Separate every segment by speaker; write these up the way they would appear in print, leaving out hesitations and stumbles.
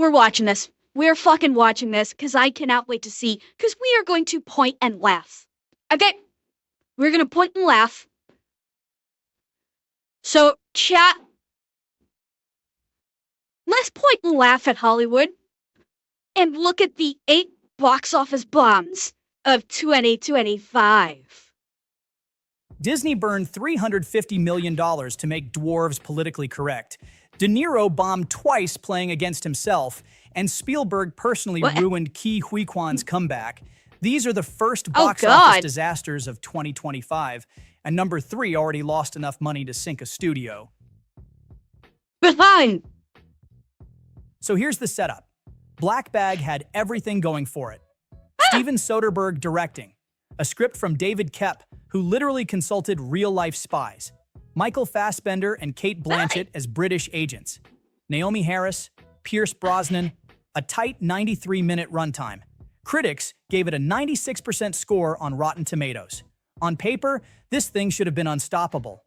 Speaker 1: we're watching this. We're fucking watching this because I cannot wait to see. Because we are going to point and laugh. Okay? We're going to point and laugh. So, chat. Let's point and laugh at Hollywood. And look at the 8 box office bombs of 2025.
Speaker 2: Disney burned $350 million to make dwarves politically correct. De Niro bombed twice playing against himself, and Spielberg personally ruined Ke Huy Quan's comeback. These are the first box office disasters of 2025, and number 3 already lost enough money to sink a studio.
Speaker 1: Behind.
Speaker 2: So here's the setup. Black Bag had everything going for it. Steven Soderbergh directing. A script from David Koepp, who literally consulted real-life spies. Michael Fassbender and Cate Blanchett as British agents. Naomi Harris, Pierce Brosnan, a tight 93-minute runtime. Critics gave it a 96% score on Rotten Tomatoes. On paper, this thing should have been unstoppable.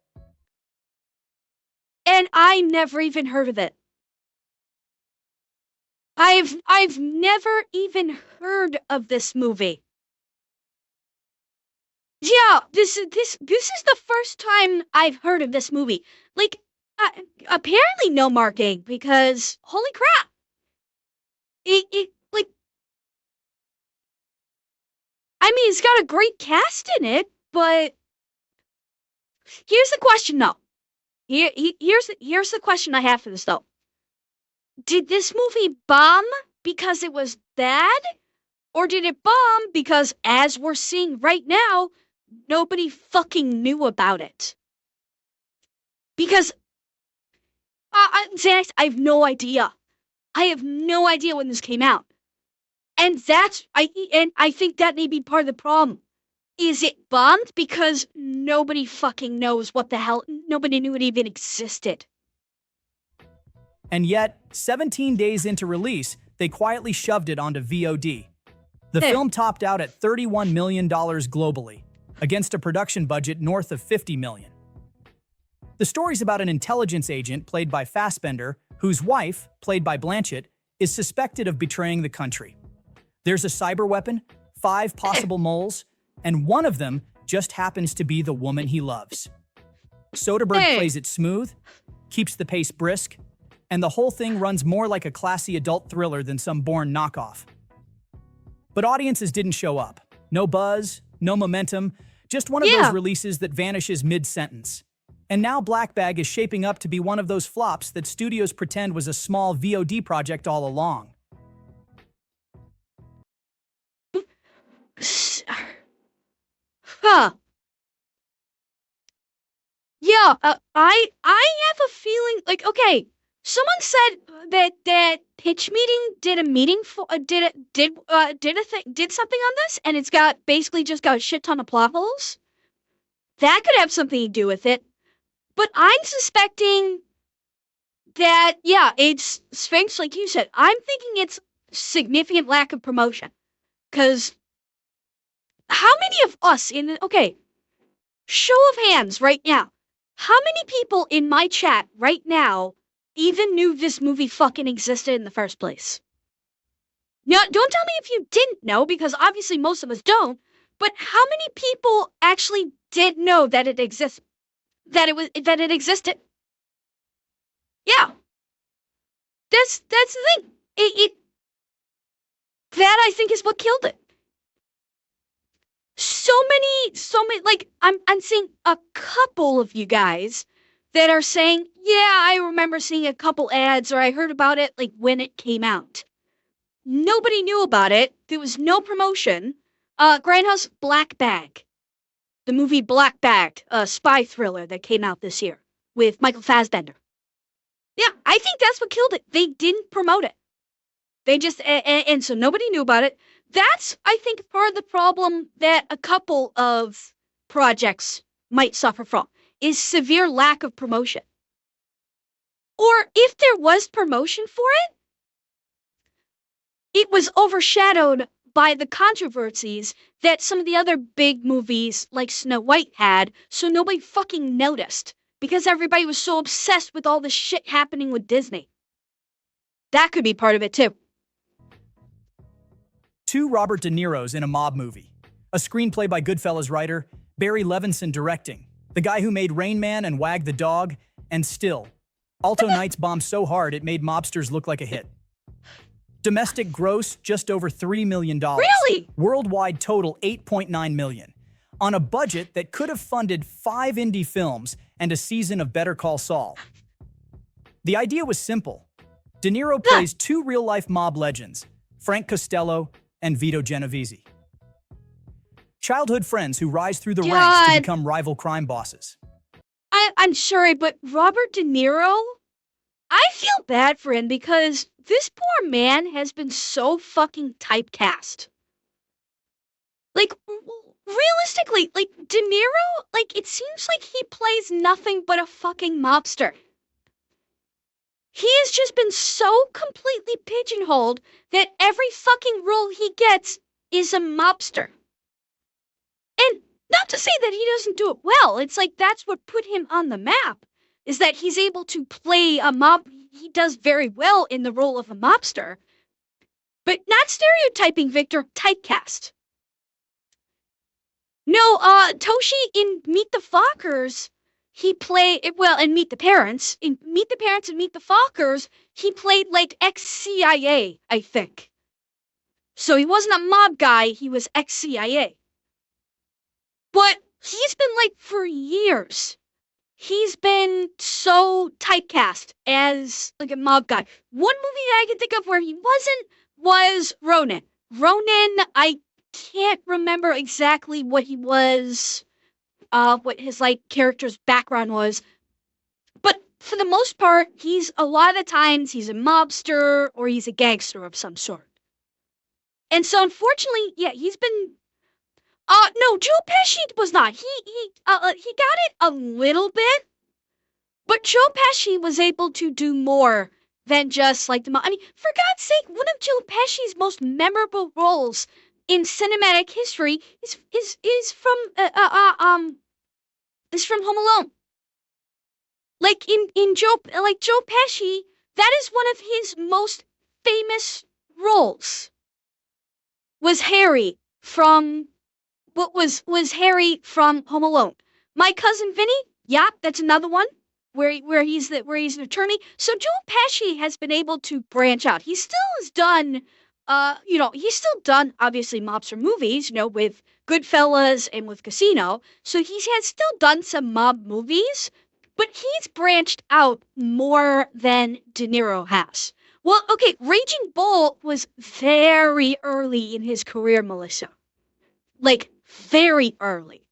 Speaker 1: And I never even heard of it. I've never even heard of this movie. Yeah, this is the first time I've heard of this movie. Like, apparently no marketing, because holy crap, like, I mean, it's got a great cast in it, but here's the question though. Here's the question I have for this though. Did this movie bomb because it was bad? Or did it bomb because, as we're seeing right now, nobody fucking knew about it? Because, Xanax, I have no idea. I have no idea when this came out. And I think that may be part of the problem. Is it bombed because nobody fucking knows what the hell, nobody knew it even existed?
Speaker 2: And yet, 17 days into release, they quietly shoved it onto VOD. The film topped out at $31 million globally, against a production budget north of $50 million. The story's about an intelligence agent played by Fassbender, whose wife, played by Blanchett, is suspected of betraying the country. There's a cyber weapon, 5 possible moles, and one of them just happens to be the woman he loves. Soderbergh plays it smooth, keeps the pace brisk, and the whole thing runs more like a classy adult thriller than some Bourne knockoff. But audiences didn't show up. No buzz, no momentum, just one of those releases that vanishes mid-sentence. And now Black Bag is shaping up to be one of those flops that studios pretend was a small VOD project all along.
Speaker 1: Huh. Yeah, I have a feeling, like, okay, someone said that pitch meeting did a meeting for did something on this, and it's got basically just got a shit ton of plot holes. That could have something to do with it, but I'm suspecting that it's Sphinx, like you said. I'm thinking it's significant lack of promotion, because how many of us show of hands right now, how many people in my chat right now even knew this movie fucking existed in the first place? Now, don't tell me if you didn't know, because obviously most of us don't, but how many people actually did know that it exists, that it existed? Yeah. That's the thing. That I think is what killed it. So many, like, I'm seeing a couple of you guys that are saying, yeah, I remember seeing a couple ads, or I heard about it, like, when it came out. Nobody knew about it. There was no promotion. Grindhouse Black Bag. The movie Black Bag, a spy thriller that came out this year with Michael Fassbender. Yeah, I think that's what killed it. They didn't promote it. They just, and so nobody knew about it. That's, I think, part of the problem that a couple of projects might suffer from, is severe lack of promotion. Or if there was promotion for it was overshadowed by the controversies that some of the other big movies like Snow White had, so nobody fucking noticed, because everybody was so obsessed with all the shit happening with Disney. That could be part of it too.
Speaker 2: Two Robert De Niro's in a mob movie. A screenplay by Goodfellas writer Barry Levinson directing. The guy who made Rain Man and Wag the Dog, and still. Alto Knights bombed so hard it made mobsters look like a hit. Domestic gross, just over $3 million.
Speaker 1: Really?
Speaker 2: Worldwide total, $8.9 million. On a budget that could have funded 5 indie films and a season of Better Call Saul. The idea was simple. De Niro plays two real-life mob legends, Frank Costello and Vito Genovese. Childhood friends who rise through the ranks to become rival crime bosses.
Speaker 1: I'm sorry, but Robert De Niro? I feel bad for him because this poor man has been so fucking typecast. Like, realistically, like, De Niro, like, it seems like he plays nothing but a fucking mobster. He has just been so completely pigeonholed that every fucking role he gets is a mobster. And not to say that he doesn't do it well, it's like that's what put him on the map, is that he's able to play a mob. He does very well in the role of a mobster, but not stereotyping Victor, typecast. No, Toshi in Meet the Fockers, he played, well, in Meet the Parents, and Meet the Fockers, he played like ex-CIA, I think. So he wasn't a mob guy, he was ex-CIA. But he's been like, for years, he's been so typecast as like a mob guy. One movie that I can think of where he wasn't was Ronin. Ronin, I can't remember exactly what he was, what his like character's background was. But for the most part, a lot of the times he's a mobster or he's a gangster of some sort. And so unfortunately, yeah, he's been no, Joe Pesci was not. He got it a little bit, but Joe Pesci was able to do more than just like the. I mean, for God's sake, one of Joe Pesci's most memorable roles in cinematic history is from Home Alone. Like in Joe Pesci, that is one of his most famous roles. Was Harry from. What was Harry from Home Alone? My Cousin Vinny? Yeah, that's another one where he's an attorney. So Joe Pesci has been able to branch out. He still has done, he's still done obviously mobster movies, with Goodfellas and with Casino. So he has still done some mob movies, but he's branched out more than De Niro has. Well, okay, Raging Bull was very early in his career, Melissa. Like, very early.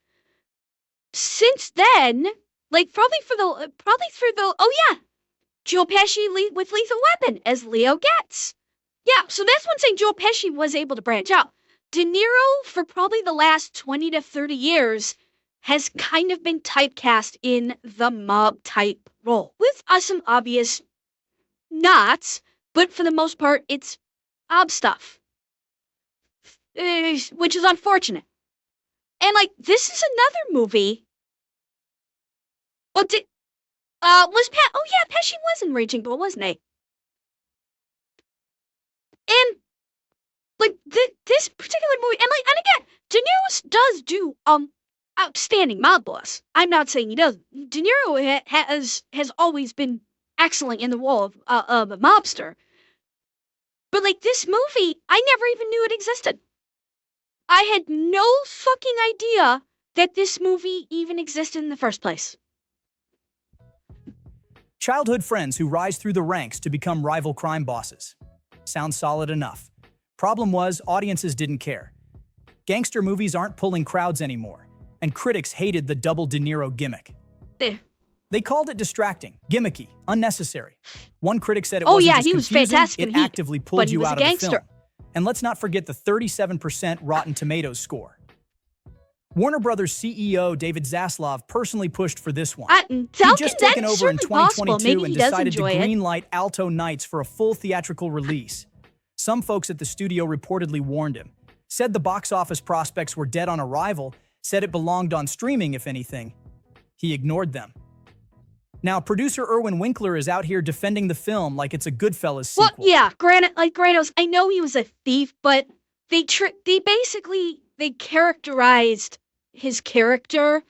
Speaker 1: Since then, like probably through the Joe Pesci with Lethal Weapon as Leo Getz. Yeah, so that's one thing Joe Pesci was able to branch out. De Niro, for probably the last 20 to 30 years, has kind of been typecast in the mob type role with some obvious nots, but for the most part, it's ob stuff, which is unfortunate. And like, this is another movie. Well, Pesci was in Raging Bull, wasn't he? And like this particular movie, and again, De Niro does do outstanding mob boss. I'm not saying he doesn't. De Niro has always been excellent in the role of a mobster. But like this movie, I never even knew it existed. I had no fucking idea that this movie even existed in the first place.
Speaker 2: Childhood friends who rise through the ranks to become rival crime bosses. Sounds solid enough. Problem was, audiences didn't care. Gangster movies aren't pulling crowds anymore, and critics hated the double De Niro gimmick. They called it distracting, gimmicky, unnecessary. One critic said it wasn't just confusing,
Speaker 1: fantastic.
Speaker 2: It actively pulled you out of the film. And let's not forget the 37% Rotten Tomatoes score. Warner Brothers CEO David Zaslav personally pushed for this one. He'd just taken over in 2022 and decided to greenlight Alto Knights for a full theatrical release. Some folks at the studio reportedly warned him, said the box office prospects were dead on arrival, said it belonged on streaming if anything. He ignored them. Now, producer Irwin Winkler is out here defending the film like it's a Goodfellas
Speaker 1: Well,
Speaker 2: sequel.
Speaker 1: yeah, granted, I know he was a thief, but they characterized his character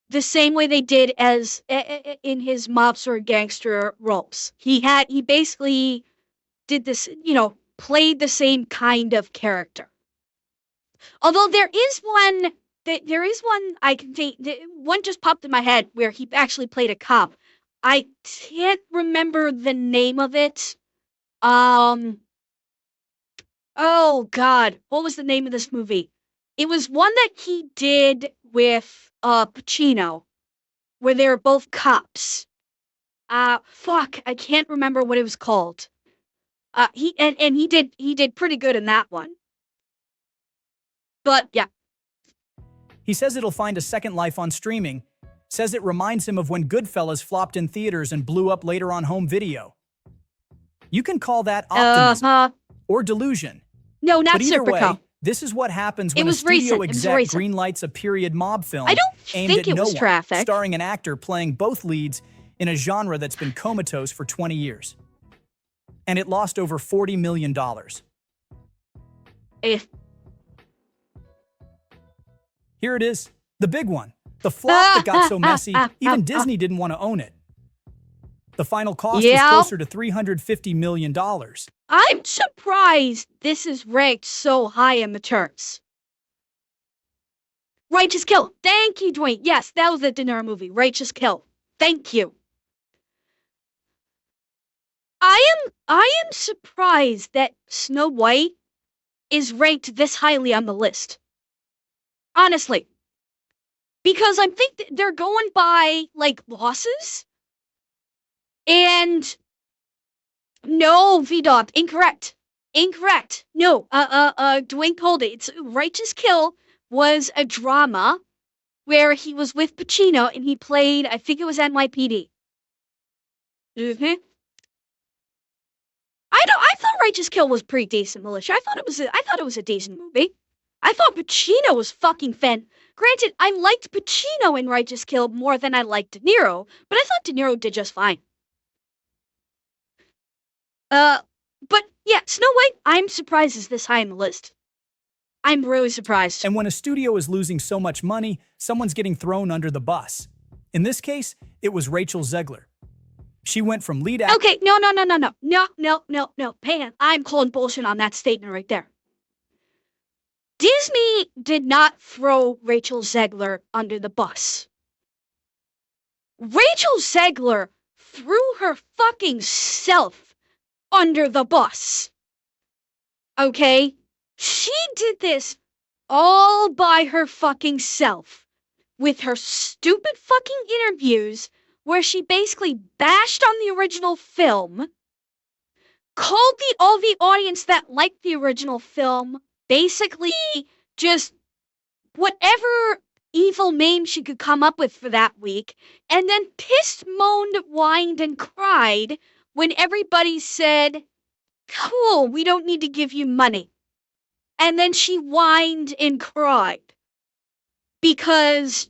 Speaker 1: the same way they did as in his mobster or gangster roles. He basically did this, played the same kind of character. Although there is one I can think, one just popped in my head where he actually played a cop. I can't remember the name of it. Oh God, what was the name of this movie? It was one that he did with Pacino, where they were both cops. Fuck, I can't remember what it was called. He did pretty good in that one. But yeah.
Speaker 2: He says it'll find a second life on streaming, says it reminds him of when Goodfellas flopped in theaters and blew up later on home video. You can call that optimism or delusion.
Speaker 1: No, not
Speaker 2: but either
Speaker 1: Superco.
Speaker 2: way, this is what happens when a studio exec greenlights a period mob film aimed at no one,
Speaker 1: Traffic,
Speaker 2: starring an actor playing both leads in a genre that's been comatose for 20 years. And it lost over $40 million. Here it is, the big one. The flop that got so messy, even Disney didn't want to own it. The final cost was closer to $350 million.
Speaker 1: I'm surprised this is ranked so high in the charts. Righteous Kill. Thank you, Dwayne. Yes, that was a De Niro movie. Righteous Kill. Thank you. I am surprised that Snow White is ranked this highly on the list. Honestly. Because I think they're going by, like, losses. And no, V-Dog, incorrect. Incorrect. No, Dwayne called it. It's Righteous Kill was a drama where he was with Pacino and he played, I think it was NYPD. Mm-hmm. I thought Righteous Kill was pretty decent, Militia. I thought it was a decent movie. I thought Pacino was fucking fan. Granted, I liked Pacino in Righteous Kill more than I liked De Niro, but I thought De Niro did just fine. But yeah, Snow White, I'm surprised is this high on the list. I'm really surprised.
Speaker 2: And when a studio is losing so much money, someone's getting thrown under the bus. In this case, it was Rachel Zegler. She went from lead actor.
Speaker 1: Okay, no, Pan, I'm calling bullshit on that statement right there. Disney did not throw Rachel Zegler under the bus. Rachel Zegler threw her fucking self under the bus. Okay? She did this all by her fucking self with her stupid fucking interviews where she basically bashed on the original film, called all the audience that liked the original film basically just whatever evil name she could come up with for that week, and then pissed, moaned, whined, and cried when everybody said, cool, we don't need to give you money. And then she whined and cried. Because,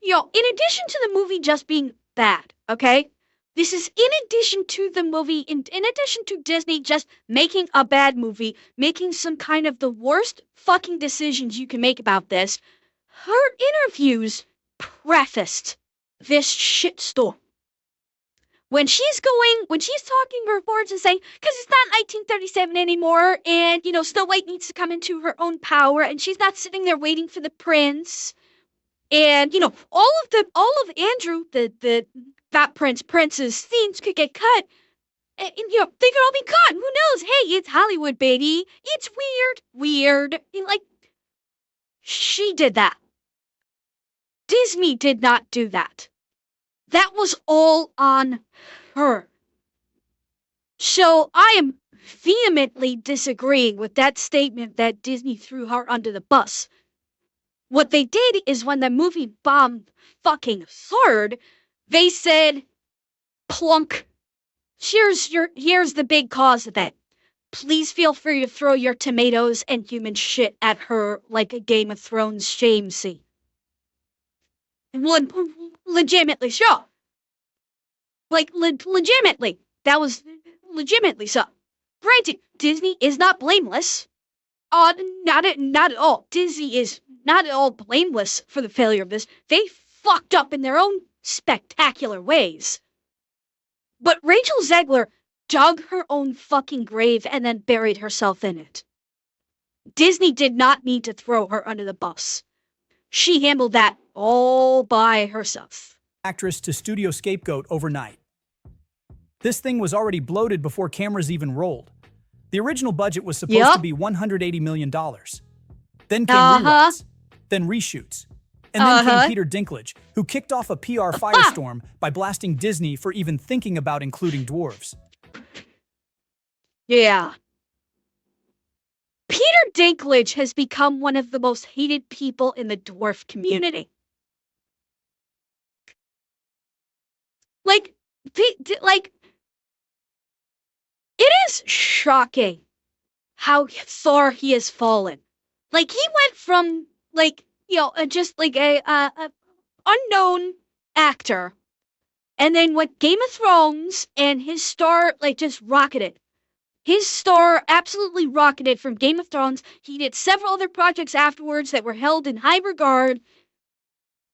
Speaker 1: in addition to the movie just being bad, okay? This is in addition to the movie, in addition to Disney just making a bad movie, making some kind of the worst fucking decisions you can make about this, her interviews prefaced this shitstorm. When she's talking her reports and saying, because it's not 1937 anymore, and, Snow White needs to come into her own power, and she's not sitting there waiting for the prince, and, all of Andrew, that prince's scenes could get cut, and, they could all be cut. Who knows? Hey, it's Hollywood, baby. It's weird. She did that. Disney did not do that. That was all on her. So I am vehemently disagreeing with that statement that Disney threw her under the bus. What they did is when the movie bombed fucking hard, they said, plunk, here's the big cause of it. Please feel free to throw your tomatoes and human shit at her like a Game of Thrones shame scene. Legitimately, sure. Like, legitimately. That was legitimately so. Granted, Disney is not blameless. Not at all. Disney is not at all blameless for the failure of this. They fucked up in their own spectacular ways. But Rachel Zegler dug her own fucking grave and then buried herself in it. Disney did not need to throw her under the bus. She handled that all by herself.
Speaker 2: Actress to studio scapegoat overnight. This thing was already bloated before cameras even rolled. The original budget was supposed to be $180 million. Then came rewrites, then reshoots, and then came Peter Dinklage, who kicked off a PR firestorm by blasting Disney for even thinking about including dwarves.
Speaker 1: Yeah. Peter Dinklage has become one of the most hated people in the dwarf community. Like, it is shocking how far he has fallen. Like, he went from, like, just like a unknown actor, and then went Game of Thrones, and his star, like, just rocketed. His star absolutely rocketed from Game of Thrones. He did several other projects afterwards that were held in high regard.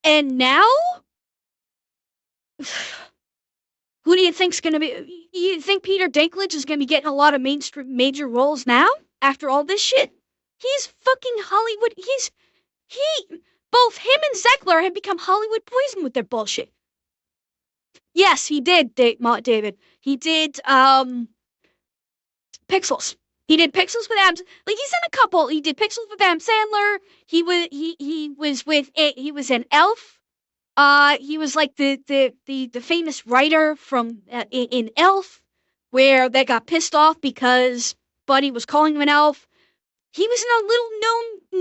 Speaker 1: And now? Who do you think's gonna be? You think Peter Dinklage is gonna be getting a lot of mainstream major roles now? After all this shit? He's fucking Hollywood. Both him and Zegler have become Hollywood poison with their bullshit. Yes, he did, David. He did, Pixels. He did Pixels with Adam. Like, he's in a couple. He did Pixels with Adam Sandler. He was in Elf. He was like the famous writer from in Elf, where they got pissed off because Buddy was calling him an elf. He was in a little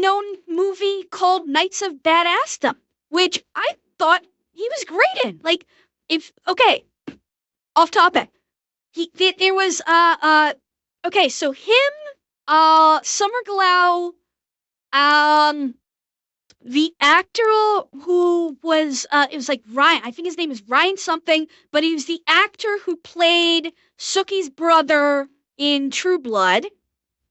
Speaker 1: known movie called Knights of Badassdom, which I thought he was great in. Like, off topic. There was okay, so him, Summer Glau, the actor who was, it was like Ryan, I think his name is Ryan something, but he was the actor who played Sookie's brother in True Blood.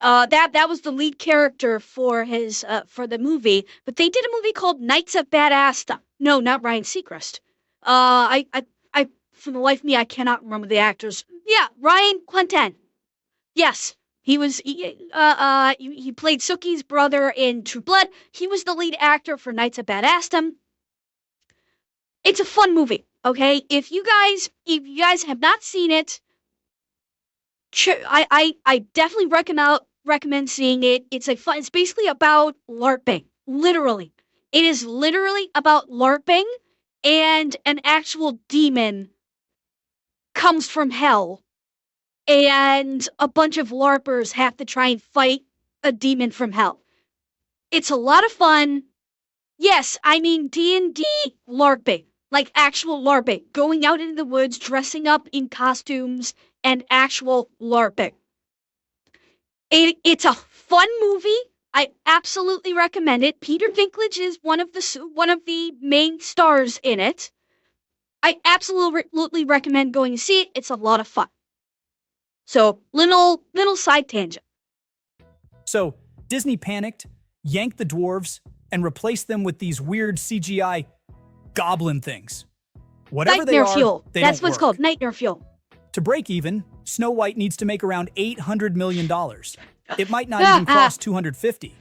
Speaker 1: That was the lead character for his, for the movie, but they did a movie called Knights of Badassdom. No, not Ryan Seacrest. For the life of me, I cannot remember the actors. Yeah, Ryan Quentin. Yes, he played Sookie's brother in True Blood. He was the lead actor for Knights of Badassdom. It's a fun movie, okay? If you guys have not seen it, I definitely recommend seeing it. It's basically about LARPing. Literally. It is literally about LARPing, and an actual demon comes from hell. And a bunch of LARPers have to try and fight a demon from hell. It's a lot of fun. Yes, I mean D&D LARPing. Like actual LARPing. Going out into the woods, dressing up in costumes, and actual LARPing. It's a fun movie. I absolutely recommend it. Peter Dinklage is one of the main stars in it. I absolutely recommend going to see it. It's a lot of fun. So, little side tangent.
Speaker 2: So, Disney panicked, yanked the dwarves, and replaced them with these weird CGI goblin things. Whatever
Speaker 1: Nightmare
Speaker 2: they are,
Speaker 1: fuel.
Speaker 2: they
Speaker 1: That's
Speaker 2: don't
Speaker 1: what's
Speaker 2: work.
Speaker 1: called, nightmare fuel.
Speaker 2: To break even, Snow White needs to make around $800 million. It might not even cross 250,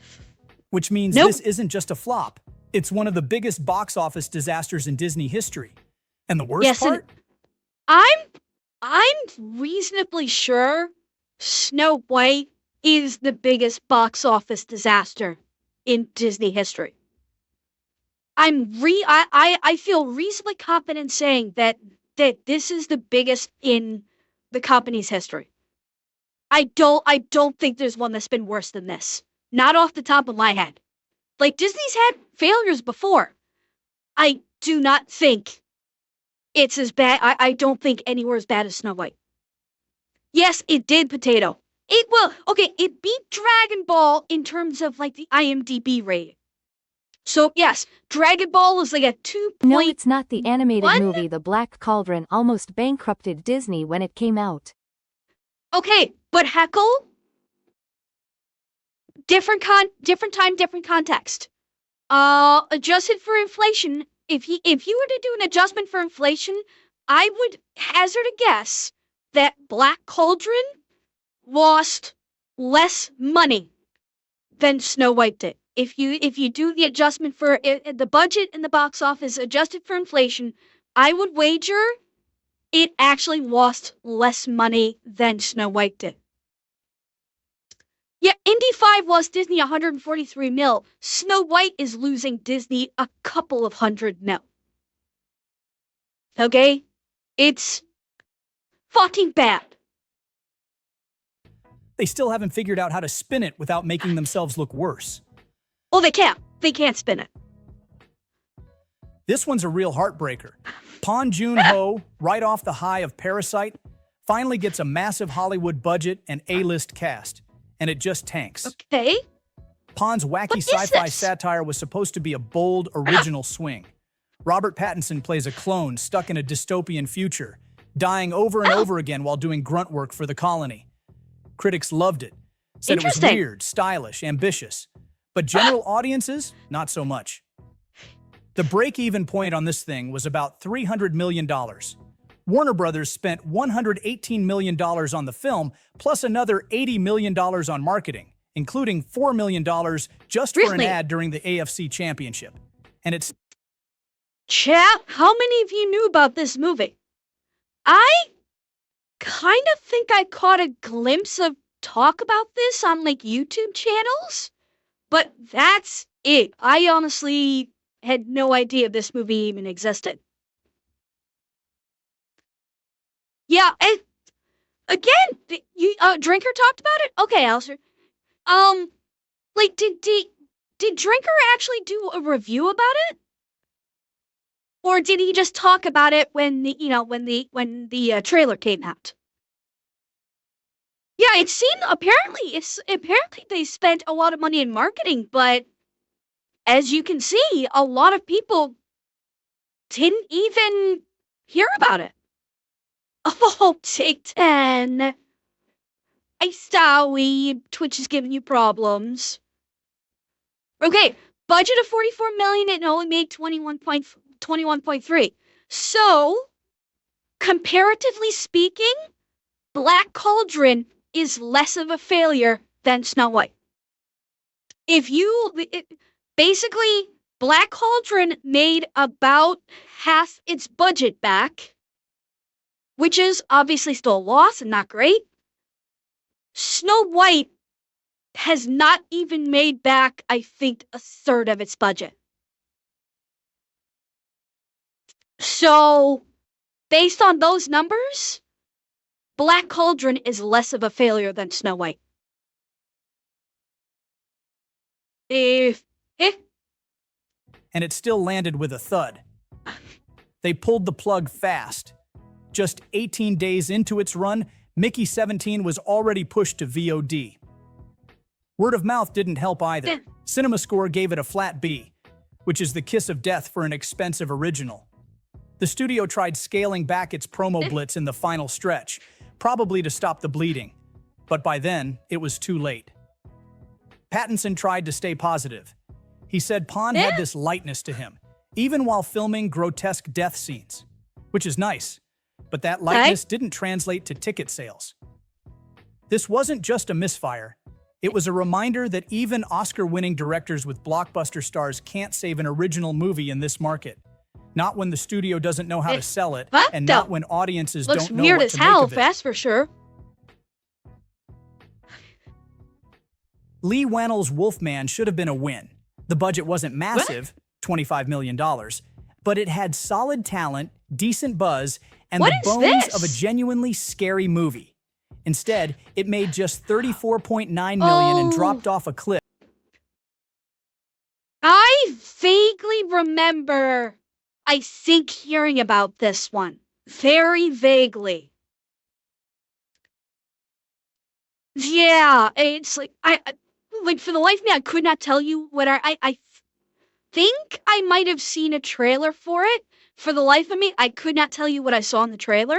Speaker 2: which means this isn't just a flop. It's one of the biggest box office disasters in Disney history. And the worst part?
Speaker 1: I'm reasonably sure Snow White is the biggest box office disaster in Disney history. I feel reasonably confident saying that this is the biggest in the company's history. I don't think there's one that's been worse than this. Not off the top of my head. Like, Disney's had failures before. I do not think it's as bad. I don't think anywhere as bad as Snow White. Yes, it did, Potato. It beat Dragon Ball in terms of, like, the IMDb rating. So yes, Dragon Ball is like a 2
Speaker 3: No,
Speaker 1: point
Speaker 3: it's not the animated
Speaker 1: one.
Speaker 3: movie. The Black Cauldron almost bankrupted Disney when it came out.
Speaker 1: Okay, but Heckle, different time, different context. Adjusted for inflation. If you were to do an adjustment for inflation, I would hazard a guess that Black Cauldron lost less money than Snow White did. If you do the adjustment for the budget and the box office adjusted for inflation, I would wager it actually lost less money than Snow White did. Yeah, Indy 5 lost Disney 143 mil. Snow White is losing Disney a couple of hundred mil. Okay? It's fucking bad.
Speaker 2: They still haven't figured out how to spin it without making themselves look worse.
Speaker 1: Oh, they can't. They can't spin it.
Speaker 2: This one's a real heartbreaker. Pon Joon-ho, right off the high of Parasite, finally gets a massive Hollywood budget and A-list cast, and it just tanks.
Speaker 1: Okay?
Speaker 2: Pon's wacky sci-fi satire was supposed to be a bold, original swing. Robert Pattinson plays a clone stuck in a dystopian future, dying over and over again while doing grunt work for the colony. Critics loved it, said it was weird, stylish, ambitious. But general audiences, not so much. The break-even point on this thing was about $300 million. Warner Brothers spent $118 million on the film, plus another $80 million on marketing, including $4 million just for an ad during the AFC Championship. And it's...
Speaker 1: Chat, how many of you knew about this movie? I kind of think I caught a glimpse of talk about this on like YouTube channels, but that's it. I honestly had no idea this movie even existed. Yeah, and again, you Drinker talked about it. Okay, Alistair. Like did Drinker actually do a review about it? Or did he just talk about it when the trailer came out? Yeah, it seemed apparently they spent a lot of money in marketing, but as you can see, a lot of people didn't even hear about it. Oh, take 10. I sorry, Twitch is giving you problems. Okay, budget of 44 million and only made 21.3. So, comparatively speaking, Black Cauldron is less of a failure than Snow White. Basically, Black Cauldron made about half its budget back, which is obviously still a loss and not great. Snow White has not even made back, I think, a third of its budget. So, based on those numbers, Black Cauldron is less of a failure than Snow White.
Speaker 2: And it still landed with a thud. They pulled the plug fast. Just 18 days into its run, Mickey 17 was already pushed to VOD. Word of mouth didn't help either. CinemaScore gave it a flat B, which is the kiss of death for an expensive original. The studio tried scaling back its promo blitz in the final stretch, probably to stop the bleeding, but by then, it was too late. Pattinson tried to stay positive. He said Pon had this lightness to him, even while filming grotesque death scenes, which is nice, but that lightness didn't translate to ticket sales. This wasn't just a misfire. It was a reminder that even Oscar-winning directors with blockbuster stars can't save an original movie in this market. Not when the studio doesn't know how to sell it, and not when audiences don't know what to make of it.
Speaker 1: Looks weird as hell, fast for sure.
Speaker 2: Lee Wannell's Wolfman should have been a win. The budget wasn't massive, $25 million, but it had solid talent, decent buzz, and the bones of a genuinely scary movie. Instead, it made just $34.9 million and dropped off a cliff.
Speaker 1: I vaguely remember, I think, hearing about this one. Very vaguely. Yeah, it's like, like for the life of me, I could not tell you what think I might have seen a trailer for it. For the life of me, I could not tell you what I saw in the trailer.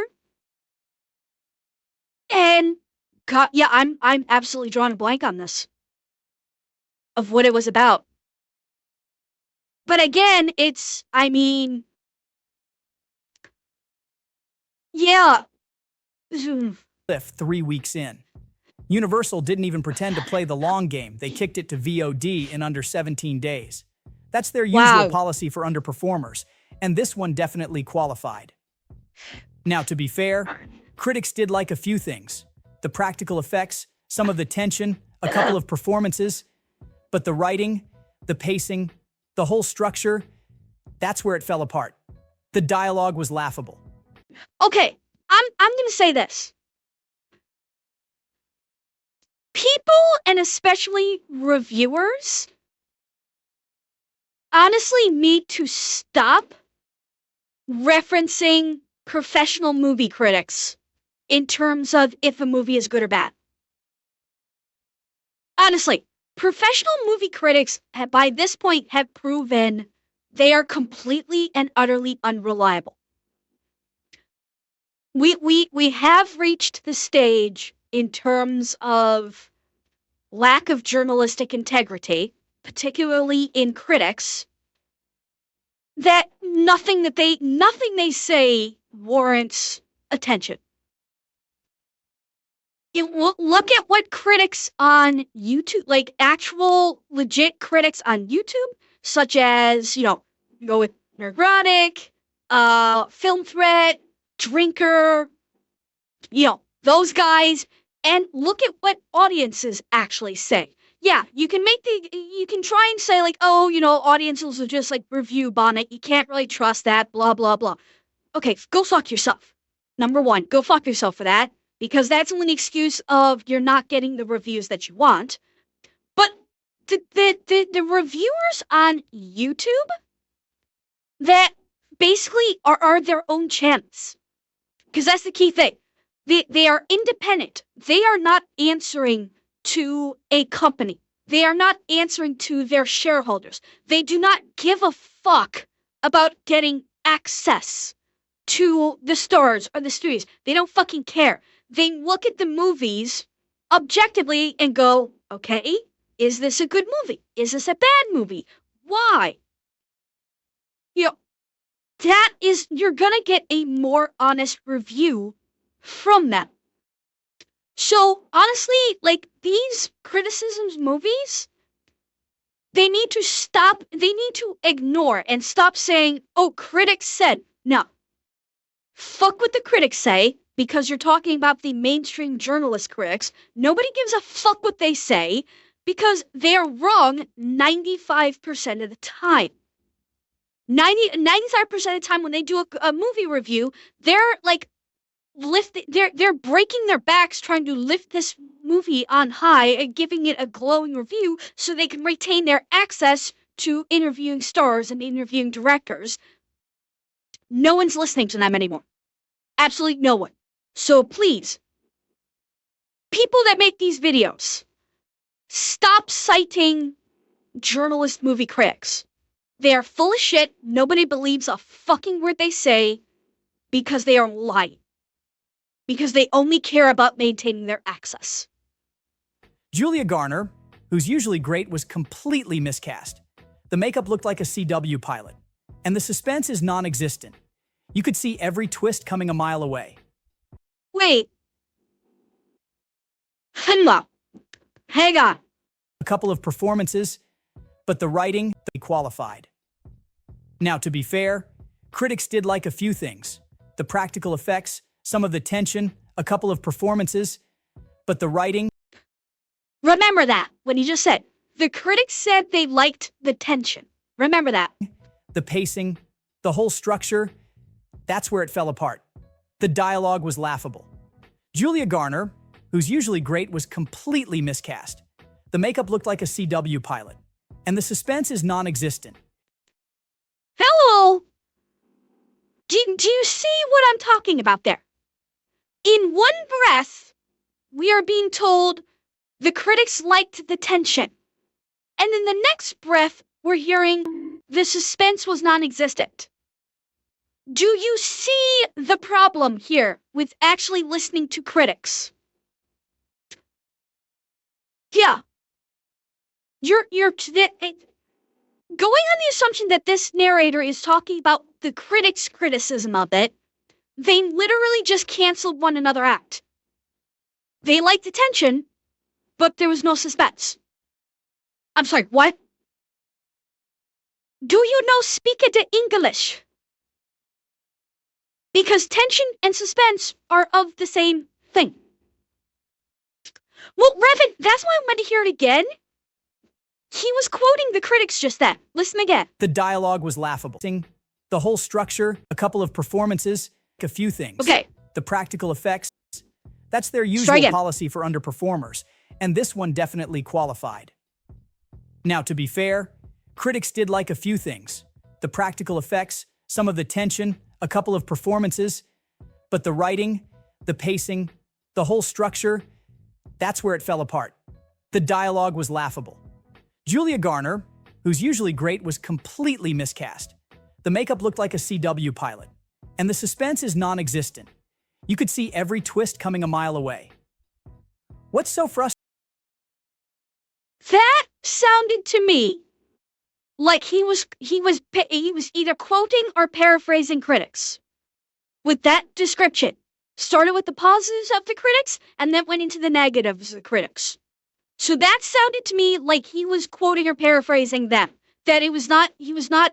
Speaker 1: And God, yeah, I'm absolutely drawing a blank on this of what it was about. But again, I mean, yeah.
Speaker 2: 3 weeks in. Universal didn't even pretend to play the long game. They kicked it to VOD in under 17 days. That's their usual
Speaker 1: Wow.
Speaker 2: policy for underperformers, and this one definitely qualified. Now, to be fair, critics did like a few things. The practical effects, some of the tension, a couple of performances, but the writing, the pacing, the whole structure, that's where it fell apart. The dialogue was laughable.
Speaker 1: Okay, I'm gonna say this. People, and especially reviewers, honestly need to stop referencing professional movie critics in terms of if a movie is good or bad. Honestly, professional movie critics by this point have proven they are completely and utterly unreliable. We have reached the stage in terms of lack of journalistic integrity, particularly in critics, that nothing they say warrants attention. Look at what critics on YouTube, like actual legit critics on YouTube, such as, go with Neurotic, Film Threat, Drinker, those guys, and look at what audiences actually say. Yeah, you can try and say like, oh, audiences will just like review Bonnet. You can't really trust that, blah, blah, blah. Okay, go fuck yourself. Number one, go fuck yourself for that, because that's only an excuse of you're not getting the reviews that you want. But the reviewers on YouTube that basically are their own channels, because that's the key thing. They are independent. They are not answering to a company. They are not answering to their shareholders. They do not give a fuck about getting access to the stores or the studios. They don't fucking care. They look at the movies objectively and go, okay, is this a good movie? Is this a bad movie? Why? You're gonna get a more honest review from them. So honestly, like these criticisms movies, they need to ignore and stop saying, oh, critics said. No. Fuck what the critics say, because you're talking about the mainstream journalist critics. Nobody gives a fuck what they say, because they're wrong 95% of the time. 95% of the time when they do a movie review, they're like they're breaking their backs trying to lift this movie on high and giving it a glowing review so they can retain their access to interviewing stars and interviewing directors. No one's listening to them anymore. Absolutely no one. So please, people that make these videos, stop citing journalist movie critics. They are full of shit. Nobody believes a fucking word they say because they are lying. Because they only care about maintaining their access.
Speaker 2: Julia Garner, who's usually great, was completely miscast. The makeup looked like a CW pilot, and the suspense is non-existent. You could see every twist coming a mile away.
Speaker 1: Wait. Hang on.
Speaker 2: A couple of performances, but the writing, they qualified. Now, to be fair, critics did like a few things. The practical effects, some of the tension, a couple of performances, but the writing...
Speaker 1: Remember that, when you just said. The critics said they liked the tension. Remember that.
Speaker 2: The pacing, the whole structure, that's where it fell apart. The dialogue was laughable. Julia Garner, who's usually great, was completely miscast. The makeup looked like a CW pilot, and the suspense is non-existent.
Speaker 1: Hello! Do you see what I'm talking about there? In one breath, we are being told the critics liked the tension. And in the next breath, we're hearing the suspense was non-existent. Do you see the problem here with actually listening to critics? Yeah. You're going on the assumption that this narrator is talking about the critics' criticism of it. They literally just canceled one another out. They liked the tension, but there was no suspense. I'm sorry, what? Do you know speak the English? Because tension and suspense are of the same thing. Well, Revan, that's why I wanted to hear it again. He was quoting the critics just then. Listen again.
Speaker 2: The dialogue was laughable. The whole structure, a couple of performances, a few things.
Speaker 1: Okay.
Speaker 2: The practical effects, that's their usual policy for underperformers, and this one definitely qualified. Now, to be fair, critics did like a few things. The practical effects, some of the tension, a couple of performances, but the writing, the pacing, the whole structure, that's where it fell apart. The dialogue was laughable. Julia Garner, who's usually great, was completely miscast. The makeup looked like a CW pilot, and the suspense is non-existent. You could see every twist coming a mile away. What's so frustrating?
Speaker 1: That sounded to me like he was either quoting or paraphrasing critics. With that description, started with the positives of the critics and then went into the negatives of the critics. So that sounded to me like he was quoting or paraphrasing them. That he was not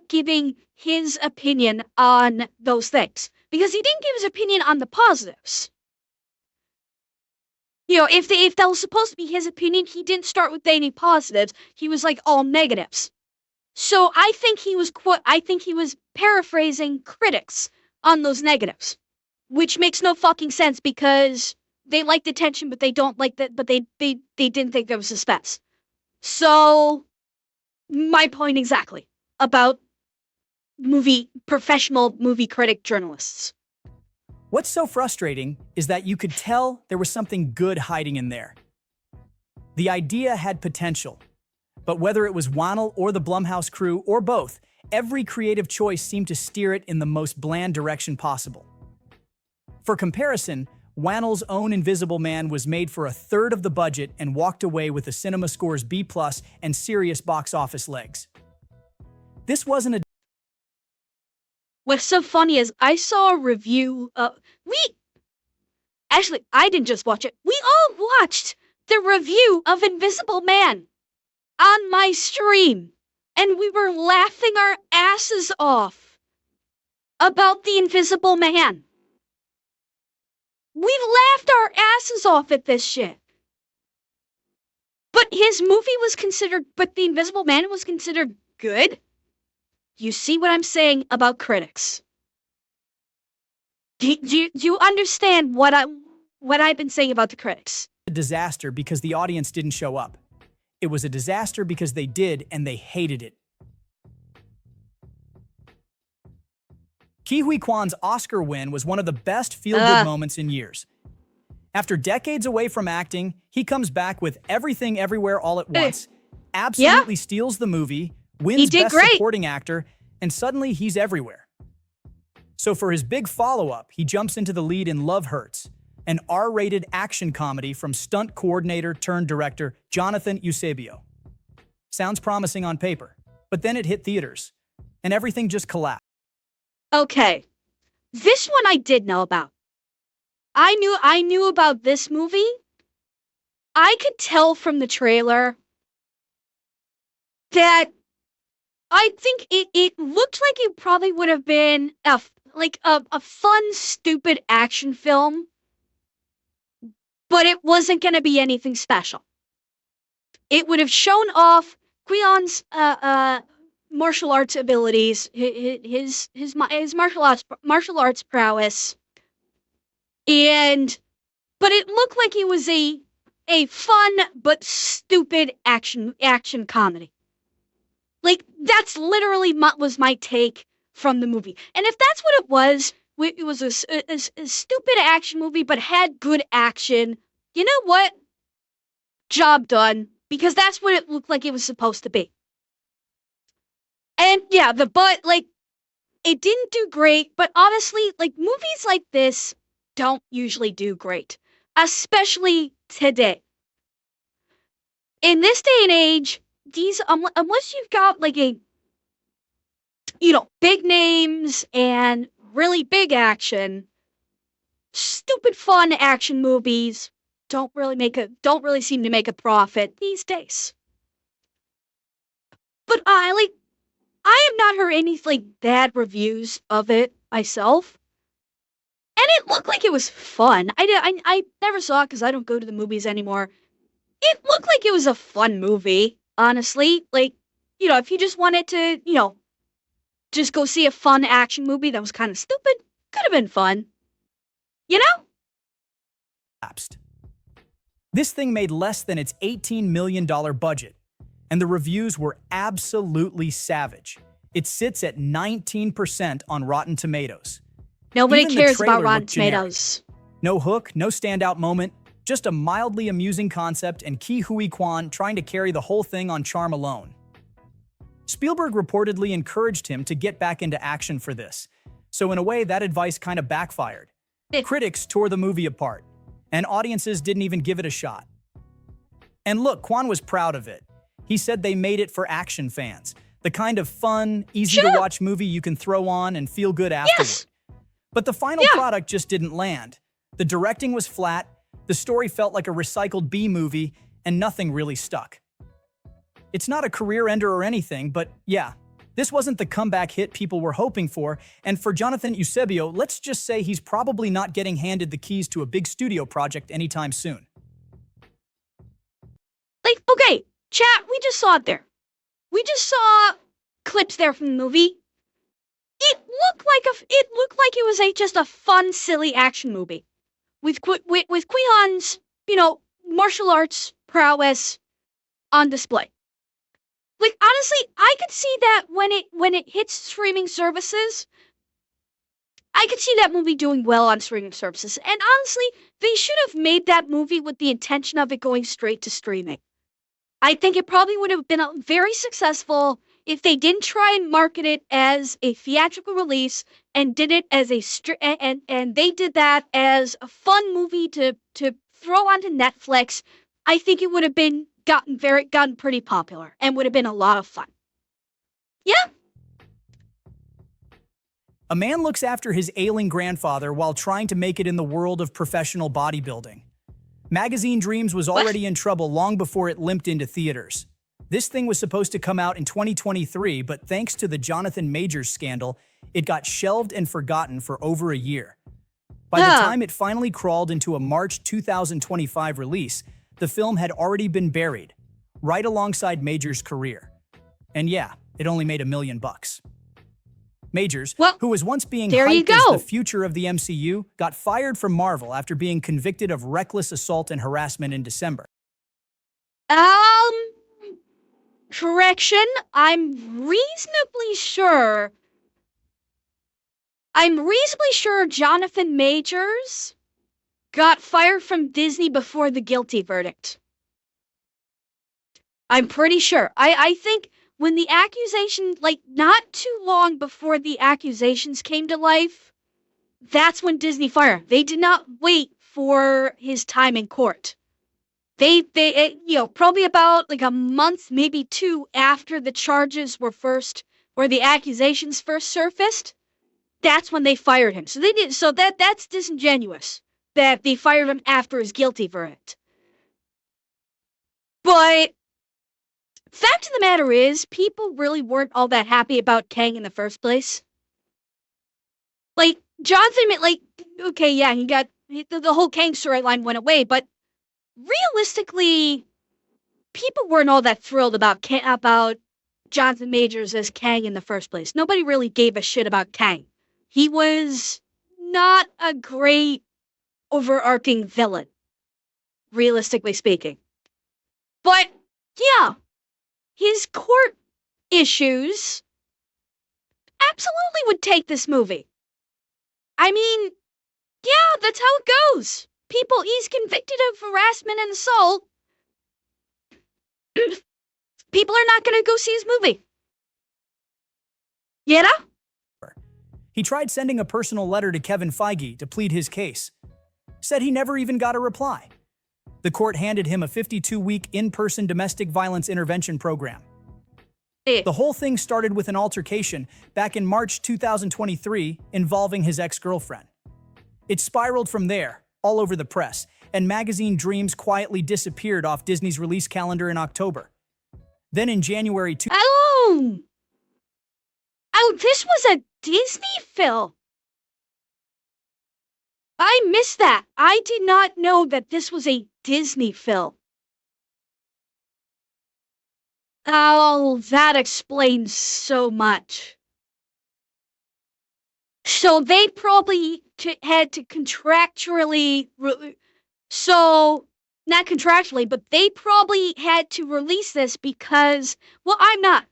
Speaker 1: giving his opinion on those things. Because he didn't give his opinion on the positives. You know, if that was supposed to be his opinion, he didn't start with any positives. He was like all negatives. So I think he was paraphrasing critics on those negatives. Which makes no fucking sense because they like the tension, but they don't like that, but they didn't think there was suspense. So, my point exactly about professional movie critic journalists.
Speaker 2: What's so frustrating is that you could tell there was something good hiding in there. The idea had potential, but whether it was Wannell or the Blumhouse crew or both, every creative choice seemed to steer it in the most bland direction possible. For comparison, Wannell's own Invisible Man was made for a third of the budget and walked away with the cinema scores B+ and serious box office legs. This wasn't a...
Speaker 1: What's so funny is I saw a review actually, I didn't just watch it. We all watched the review of Invisible Man on my stream, and we were laughing our asses off about the Invisible Man. We laughed our asses off at this shit. But the Invisible Man was considered good? You see what I'm saying about critics? Do you understand what I've been saying about the critics?
Speaker 2: A disaster because the audience didn't show up. It was a disaster because they did, and they hated it. Ke Huy Quan's Oscar win was one of the best feel-good moments in years. After decades away from acting, he comes back with Everything Everywhere All at Once, absolutely steals the movie, wins Best Supporting Actor, and suddenly he's everywhere. So for his big follow-up, he jumps into the lead in Love Hurts, an R-rated action comedy from stunt coordinator turned director Jonathan Eusebio. Sounds promising on paper, but then it hit theaters, and everything just collapsed.
Speaker 1: Okay, this one I did know about. I knew about this movie. I could tell from the trailer that I think it looked like it probably would have been a fun, stupid action film, but it wasn't going to be anything special. It would have shown off Guion's martial arts abilities, his martial arts prowess, but it looked like it was a fun but stupid action comedy. Like, that's literally was my take from the movie. And if that's what it was a stupid action movie but had good action, you know what? Job done, because that's what it looked like it was supposed to be. And yeah, but like it didn't do great, but honestly, like movies like this don't usually do great, especially today. In this day and age, these unless you've got like a big names and really big action, stupid fun action movies don't really seem to make a profit these days. But I have not heard any like bad reviews of it myself. And it looked like it was fun. I never saw it because I don't go to the movies anymore. It looked like it was a fun movie, honestly. Like, if you just wanted to, just go see a fun action movie that was kind of stupid, could have been fun. You know?
Speaker 2: Collapsed. This thing made less than its $18 million budget, and the reviews were absolutely savage. It sits at 19% on Rotten Tomatoes.
Speaker 1: Nobody
Speaker 2: Even the
Speaker 1: cares about
Speaker 2: trailer
Speaker 1: Rotten
Speaker 2: looked generic.
Speaker 1: Tomatoes.
Speaker 2: No hook, no standout moment, just a mildly amusing concept and Ke Huy Quan trying to carry the whole thing on charm alone. Spielberg reportedly encouraged him to get back into action for this, so in a way that advice kind of backfired. Critics tore the movie apart, and audiences didn't even give it a shot. And look, Quan was proud of it. He said they made it for action fans, the kind of fun, easy-to-watch movie you can throw on and feel good afterward.
Speaker 1: Yes.
Speaker 2: But the final product just didn't land. The directing was flat, the story felt like a recycled B-movie, and nothing really stuck. It's not a career ender or anything, but yeah, this wasn't the comeback hit people were hoping for, and for Jonathan Eusebio, let's just say he's probably not getting handed the keys to a big studio project anytime soon.
Speaker 1: Like, okay, chat, we just saw it there. We just saw clips there from the movie. It looked like it was just a fun, silly action movie with Qui-Han's, martial arts prowess on display. Like honestly, I could see that when it hits streaming services, I could see that movie doing well on streaming services. And honestly, they should have made that movie with the intention of it going straight to streaming. I think it probably would have been very successful if they didn't try and market it as a theatrical release and did it as and they did that as a fun movie to throw onto Netflix. I think it would have been gotten pretty popular and would have been a lot of fun. Yeah.
Speaker 2: A man looks after his ailing grandfather while trying to make it in the world of professional bodybuilding. Magazine Dreams was already in trouble long before it limped into theaters. This thing was supposed to come out in 2023, but thanks to the Jonathan Majors scandal, it got shelved and forgotten for over a year. By the time it finally crawled into a March 2025 release, the film had already been buried, right alongside Majors' career. And yeah, it only made $1 million. Majors, who was once being hyped as the future of the MCU, got fired from Marvel after being convicted of reckless assault and harassment in December.
Speaker 1: Correction, I'm reasonably sure Jonathan Majors got fired from Disney before the guilty verdict. I'm pretty sure. I think when the accusation, like not too long before the accusations came to life, that's when Disney fired. They did not wait for his time in court. They probably about like a month, maybe two after the charges where the accusations first surfaced, that's when they fired him. So that's disingenuous that they fired him after his guilty verdict. But fact of the matter is, people really weren't all that happy about Kang in the first place. Like, Jonathan, okay, yeah, he got, the whole Kang storyline went away, but realistically, people weren't all that thrilled about Jonathan Majors as Kang in the first place. Nobody really gave a shit about Kang. He was not a great overarching villain, realistically speaking. But, yeah, his court issues absolutely would take this movie. I mean, yeah, that's how it goes. He's convicted of harassment and assault. People are not going to go see his movie. Yeah?
Speaker 2: He tried sending a personal letter to Kevin Feige to plead his case. Said he never even got a reply. The court handed him a 52-week in-person domestic violence intervention program. The whole thing started with an altercation back in March 2023 involving his ex-girlfriend. It spiraled from there, all over the press, and magazine Dreams quietly disappeared off Disney's release calendar in October. Then in January
Speaker 1: Oh! Oh, this was a Disney film. I missed that. I did not know that this was a Disney film. Oh, that explains so much. So they probably had to contractually, not contractually, but they probably had to release this because, well, I'm not.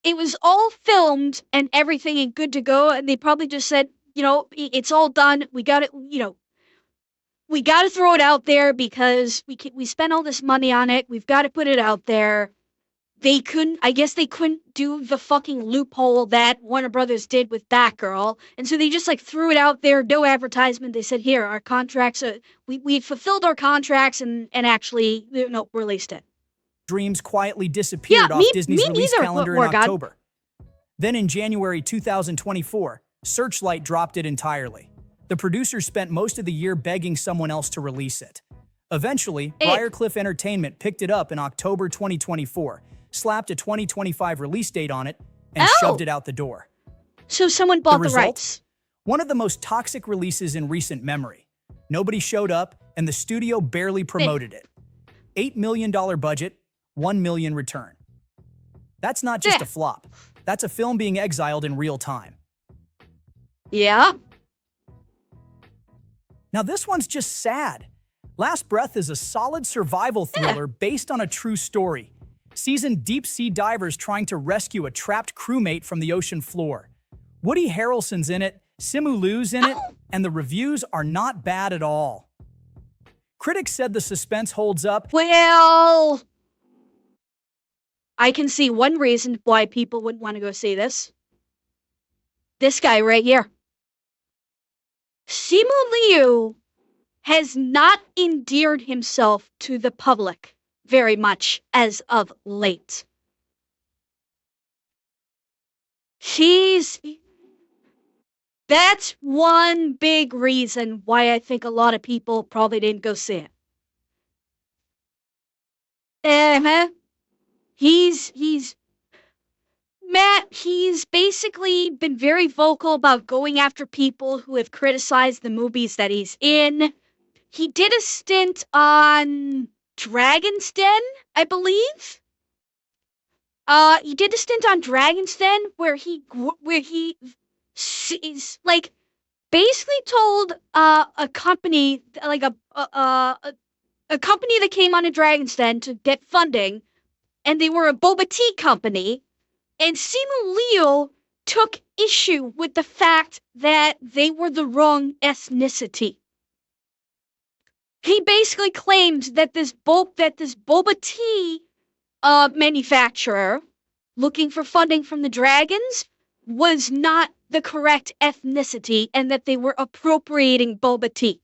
Speaker 1: It was all filmed and everything and good to go, and they probably just said, it's all done. We got it, we got to throw it out there because we spent all this money on it. We've got to put it out there. I guess they couldn't do the fucking loophole that Warner Brothers did with Batgirl. And so they just threw it out there, no advertisement. They said, here, our contracts, we fulfilled our contracts and actually, released it.
Speaker 2: Dreams quietly disappeared off Disney's release calendar in October. Then in January 2024, Searchlight dropped it entirely. The producers spent most of the year begging someone else to release it. Eventually, Briarcliff Entertainment picked it up in October 2024, slapped a 2025 release date on it, and shoved it out the door.
Speaker 1: So someone bought the rights.
Speaker 2: One of the most toxic releases in recent memory. Nobody showed up, and the studio barely promoted it. $8 million budget, $1 million return. That's not just a flop. That's a film being exiled in real time.
Speaker 1: Yeah.
Speaker 2: Now this one's just sad. Last Breath is a solid survival thriller based on a true story. Seasoned deep-sea divers trying to rescue a trapped crewmate from the ocean floor. Woody Harrelson's in it, Simu Liu's in it, and the reviews are not bad at all. Critics said the suspense holds up.
Speaker 1: Well, I can see one reason why people wouldn't want to go see this. This guy right here. Simu Liu has not endeared himself to the public very much as of late. That's one big reason why I think a lot of people probably didn't go see it. He's basically been very vocal about going after people who have criticized the movies that he's in. He did a stint on Dragon's Den, I believe. He did a stint on Dragon's Den where he basically told a company a company that came on a Dragon's Den to get funding, and they were a boba tea company, and Simu Liu took issue with the fact that they were the wrong ethnicity. He basically claimed that this boba tea manufacturer looking for funding from the dragons was not the correct ethnicity and that they were appropriating boba tea.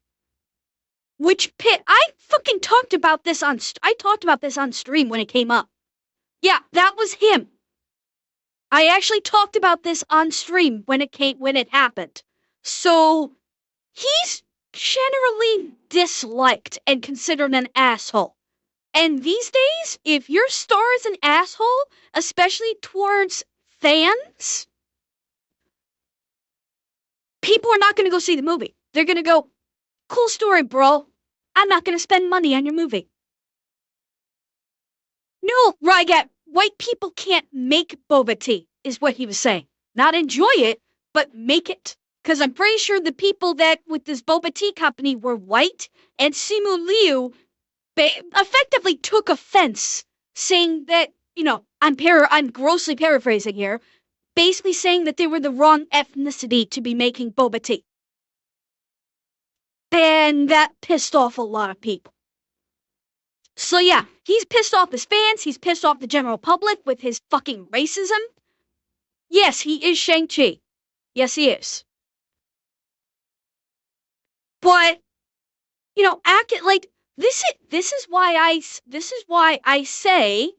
Speaker 1: I fucking talked about this on stream when it came up. Yeah, that was him. I actually talked about this on stream when it happened. So he's generally disliked and considered an asshole. And these days, if your star is an asshole, especially towards fans, people are not going to go see the movie. They're going to go, cool story, bro. I'm not going to spend money on your movie. No, Rygat, white people can't make boba tea, is what he was saying. Not enjoy it, but make it. Because I'm pretty sure the people that with this boba tea company were white, and Simu Liu effectively took offense, saying that, I'm grossly paraphrasing here, basically saying that they were the wrong ethnicity to be making boba tea. And that pissed off a lot of people. So yeah, he's pissed off his fans, he's pissed off the general public with his fucking racism. Yes, he is Shang-Chi. Yes, he is. But like this is why I say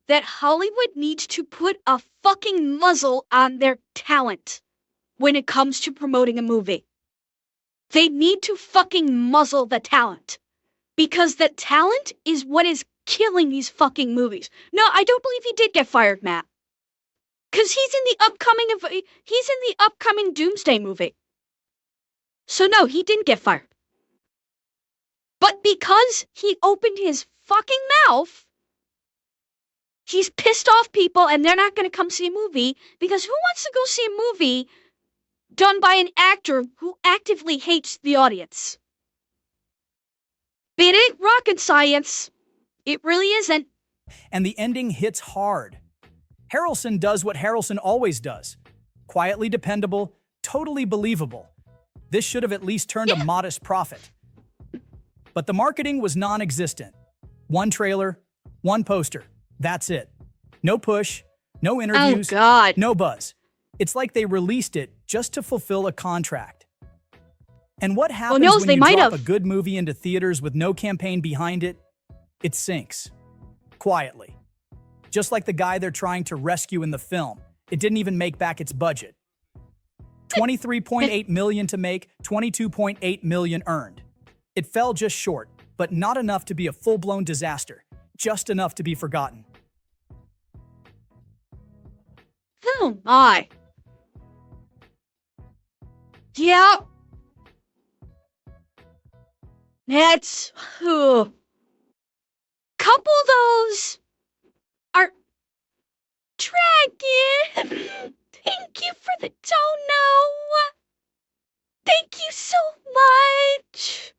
Speaker 1: that Hollywood needs to put a fucking muzzle on their talent when it comes to promoting a movie. They need to fucking muzzle the talent because the talent is what is killing these fucking movies. No, I don't believe he did get fired, Matt. Cuz he's in the upcoming Doomsday movie. So no, he didn't get fired. But because he opened his fucking mouth, he's pissed off people and they're not going to come see a movie because who wants to go see a movie done by an actor who actively hates the audience? It ain't rocket science. It really isn't.
Speaker 2: And the ending hits hard. Harrelson does what Harrelson always does. Quietly dependable, totally believable. This should have at least turned a modest profit. But the marketing was non-existent. One trailer, one poster. That's it. No push, no interviews,
Speaker 1: Oh, God.
Speaker 2: no buzz. It's like they released it just to fulfill a contract. And what happens
Speaker 1: knows,
Speaker 2: when
Speaker 1: they
Speaker 2: you
Speaker 1: might
Speaker 2: drop
Speaker 1: have.
Speaker 2: a good movie into theaters with no campaign behind it? It sinks. Quietly. Just like the guy they're trying to rescue in the film. It didn't even make back its budget. $23.8 million to make, $22.8 million earned. It fell just short, but not enough to be a full-blown disaster. Just enough to be forgotten.
Speaker 1: Oh, my. Yeah. That's... Couple of those are... Dragon! Thank you for the dono! Thank you so much!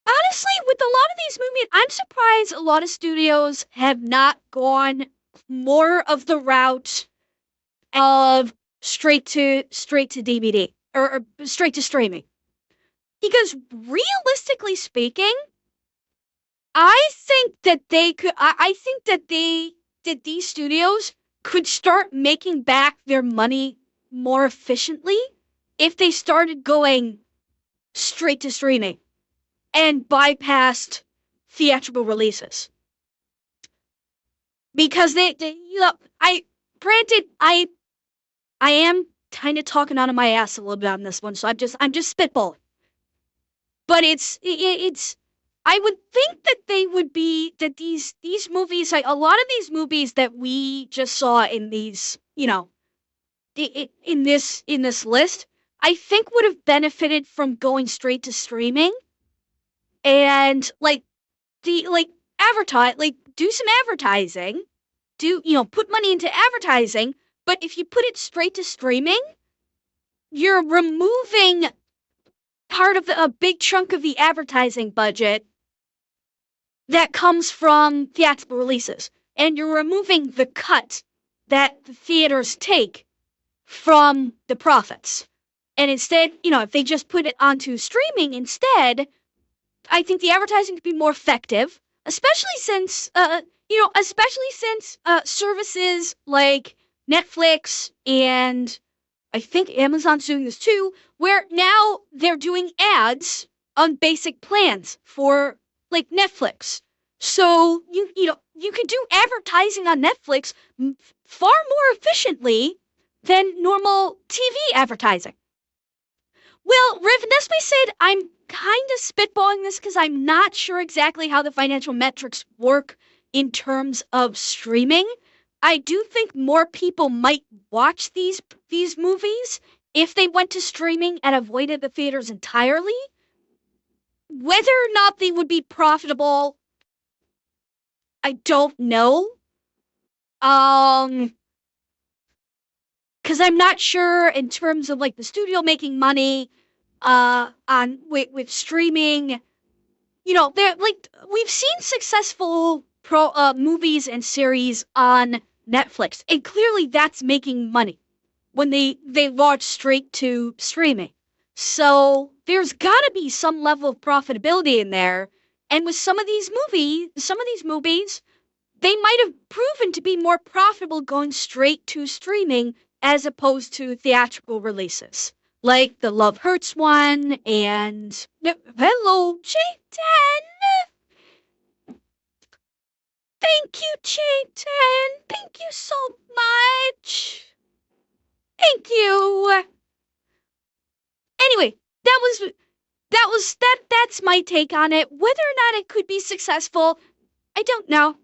Speaker 1: Honestly, with a lot of these movies, I'm surprised a lot of studios have not gone more of the route of straight to DVD or straight to streaming. Because realistically speaking, I think that they could. I think that these studios could start making back their money more efficiently if they started going straight to streaming and bypassed theatrical releases. Because I am kind of talking out of my ass a little bit on this one, so I'm just spitballing. But I would think that they would be that these movies, like a lot of these movies that we just saw in these, in this list, I think would have benefited from going straight to streaming and advertise, do some advertising, put money into advertising, but if you put it straight to streaming, you're removing part of a big chunk of the advertising budget that comes from theatrical releases. And you're removing the cut that the theaters take from the profits. And instead, if they just put it onto streaming instead, I think the advertising could be more effective, especially since services like Netflix and I think Amazon's doing this too, where now they're doing ads on basic plans for like Netflix. So you can do advertising on Netflix far more efficiently than normal TV advertising. Well, Riv, that's why I said I'm kind of spitballing this because I'm not sure exactly how the financial metrics work in terms of streaming. I do think more people might watch these movies if they went to streaming and avoided the theaters entirely. Whether or not they would be profitable, I don't know. Because I'm not sure in terms of like the studio making money on with streaming. They're like we've seen successful movies and series on Netflix, and clearly that's making money when they launch straight to streaming. So there's got to be some level of profitability in there. And with some of these movies, they might have proven to be more profitable going straight to streaming as opposed to theatrical releases. Like the Love Hurts one and hello, J10. Thank you, J10. Thank you so much. Thank you. Anyway, that's my take on it. Whether or not it could be successful, I don't know.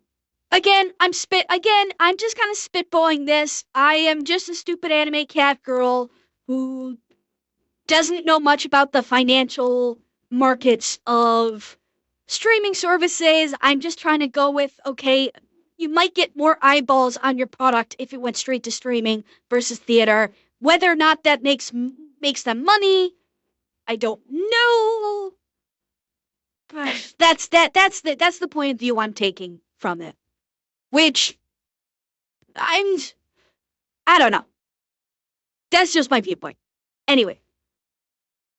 Speaker 1: Again, I'm just kind of spitballing this. I am just a stupid anime cat girl who doesn't know much about the financial markets of streaming services. I'm just trying to go with, okay, you might get more eyeballs on your product if it went straight to streaming versus theater. Whether or not that makes them money, I don't know. But that's the point of view I'm taking from it. Which I don't know. That's just my viewpoint. Anyway,